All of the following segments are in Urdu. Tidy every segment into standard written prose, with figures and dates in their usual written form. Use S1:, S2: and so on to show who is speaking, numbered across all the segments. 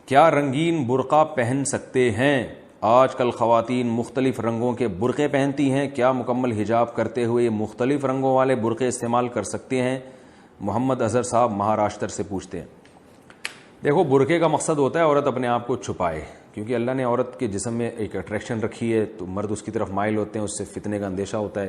S1: کیا رنگین برقع پہن سکتے ہیں؟ آج کل خواتین مختلف رنگوں کے برقعے پہنتی ہیں، کیا مکمل حجاب کرتے ہوئے مختلف رنگوں والے برقعے استعمال کر سکتے ہیں؟ محمد اظہر صاحب مہاراشٹر سے پوچھتے ہیں۔ دیکھو، برقعے کا مقصد ہوتا ہے عورت اپنے آپ کو چھپائے، کیونکہ اللہ نے عورت کے جسم میں ایک اٹریکشن رکھی ہے، تو مرد اس کی طرف مائل ہوتے ہیں، اس سے فتنے کا اندیشہ ہوتا ہے۔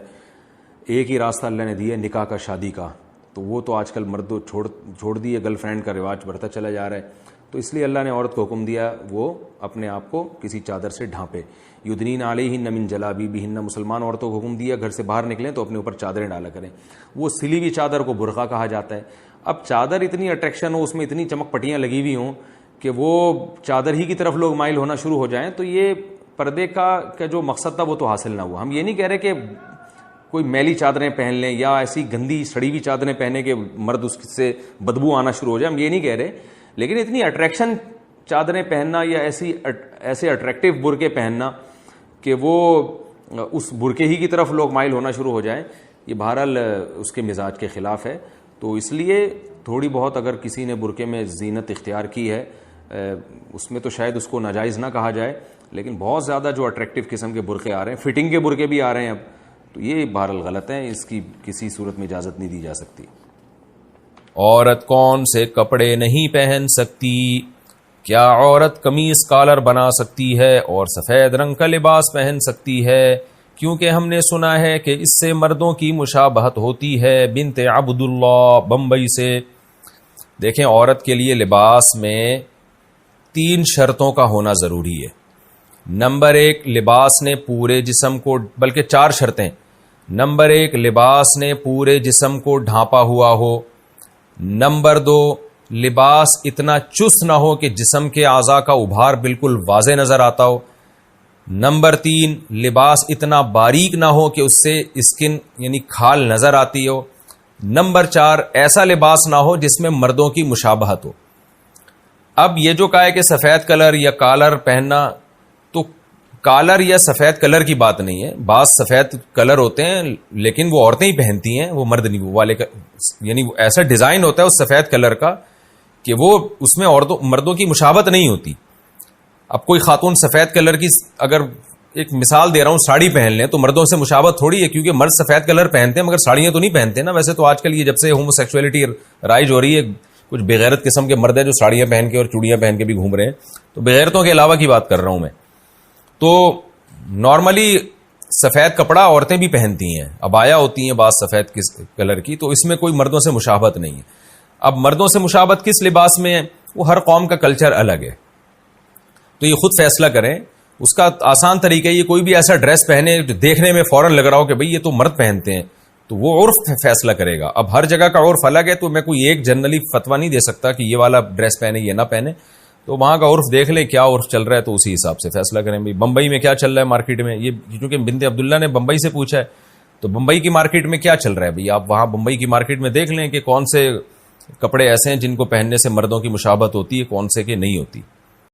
S1: ایک ہی راستہ اللہ نے دیا ہے نکاح کا، شادی کا، تو وہ تو آج کل مرد چھوڑ دیے، گرل فرینڈ کا رواج بڑھتا چلا جا رہا ہے، تو اس لیے اللہ نے عورت کو حکم دیا وہ اپنے آپ کو کسی چادر سے ڈھانپے۔ یدنین علیہن من جلابیبہن، مسلمان عورتوں کو حکم دیا گھر سے باہر نکلیں تو اپنے اوپر چادریں ڈالا کریں۔ وہ سلی ہوئی چادر کو برقع کہا جاتا ہے۔ اب چادر اتنی اٹریکشن ہو، اس میں اتنی چمک پٹیاں لگی ہوئی ہوں کہ وہ چادر ہی کی طرف لوگ مائل ہونا شروع ہو جائیں، تو یہ پردے کا جو مقصد تھا وہ تو حاصل نہ ہوا۔ ہم یہ نہیں کہہ رہے کہ کوئی میلی چادریں پہن لیں یا ایسی گندی سڑی ہوئی چادریں پہنے کہ مرد اس سے بدبو آنا شروع ہو جائے، ہم یہ نہیں کہہ رہے، لیکن اتنی اٹریکشن چادریں پہننا یا ایسے اٹریکٹیو برقعے پہننا کہ وہ اس برقعے ہی کی طرف لوگ مائل ہونا شروع ہو جائیں، یہ بہرحال اس کے مزاج کے خلاف ہے۔ تو اس لیے تھوڑی بہت اگر کسی نے برقعے میں زینت اختیار کی ہے، اس میں تو شاید اس کو ناجائز نہ کہا جائے، لیکن بہت زیادہ جو اٹریکٹیو قسم کے برقعے آ رہے ہیں، فٹنگ کے برقعے بھی آ رہے ہیں اب، تو یہ بہرحال غلط ہے، اس کی کسی صورت میں اجازت نہیں دی جا سکتی۔
S2: عورت کون سے کپڑے نہیں پہن سکتی؟ کیا عورت قمیص کالر بنا سکتی ہے اور سفید رنگ کا لباس پہن سکتی ہے؟ کیونکہ ہم نے سنا ہے کہ اس سے مردوں کی مشابہت ہوتی ہے۔ بنت عبداللہ بمبئی سے۔ دیکھیں، عورت کے لیے لباس میں 3 شرطوں کا ہونا ضروری ہے۔ نمبر 1، لباس نے پورے جسم کو، بلکہ 4 شرطیں۔ نمبر 1، لباس نے پورے جسم کو ڈھانپا ہوا ہو۔ نمبر 2، لباس اتنا چست نہ ہو کہ جسم کے اعضاء کا ابھار بالکل واضح نظر آتا ہو۔ نمبر 3، لباس اتنا باریک نہ ہو کہ اس سے اسکن یعنی کھال نظر آتی ہو۔ نمبر 4، ایسا لباس نہ ہو جس میں مردوں کی مشابہت ہو۔ اب یہ جو کہا ہے کہ سفید کلر یا کالر پہننا، تو کالر یا سفید کلر کی بات نہیں ہے، بعض سفید کلر ہوتے ہیں لیکن وہ عورتیں ہی پہنتی ہیں، وہ مرد نہیں، وہ والے یعنی ایسا ڈیزائن ہوتا ہے اس سفید کلر کا کہ وہ اس میں مردوں کی مشابہت نہیں ہوتی۔ اب کوئی خاتون سفید کلر کی، اگر ایک مثال دے رہا ہوں، ساڑی پہن لیں تو مردوں سے مشابہت تھوڑی ہے، کیونکہ مرد سفید کلر پہنتے ہیں مگر ساڑیاں تو نہیں پہنتے نا۔ ویسے تو آج کل یہ جب سے ہومو سیکسولیٹی رائج ہو رہی ہے، کچھ بغیرت قسم کے مرد ہیں جو ساڑیاں پہن کے اور چوڑیاں پہن کے بھی گھوم رہے ہیں، تو بغیرتوں کے علاوہ کی بات کر رہا ہوں میں۔ تو نارملی سفید کپڑا عورتیں بھی پہنتی ہیں، عبایا ہوتی ہیں بعض سفید کلر کی، تو اس میں کوئی مردوں سے مشابہت نہیں ہے۔ اب مردوں سے مشابہت کس لباس میں ہے، وہ ہر قوم کا کلچر الگ ہے، تو یہ خود فیصلہ کریں۔ اس کا آسان طریقہ یہ، کوئی بھی ایسا ڈریس پہنے جو دیکھنے میں فوراً لگ رہا ہو کہ بھئی یہ تو مرد پہنتے ہیں، تو وہ عرف فیصلہ کرے گا۔ اب ہر جگہ کا عرف الگ ہے، تو میں کوئی ایک جنرلی فتویٰ نہیں دے سکتا کہ یہ والا ڈریس پہنے یہ نہ پہنے، تو وہاں کا عرف دیکھ لیں کیا عرف چل رہا ہے، تو اسی حساب سے فیصلہ کریں۔ بھئی بمبئی میں کیا چل رہا ہے مارکیٹ میں، یہ کیونکہ بنت عبداللہ نے بمبئی سے پوچھا ہے، تو بمبئی کی مارکیٹ میں کیا چل رہا ہے، بھئی آپ وہاں بمبئی کی مارکیٹ میں دیکھ لیں کہ کون سے کپڑے ایسے ہیں جن کو پہننے سے مردوں کی مشابہت ہوتی ہے، کون سے کہ نہیں ہوتی۔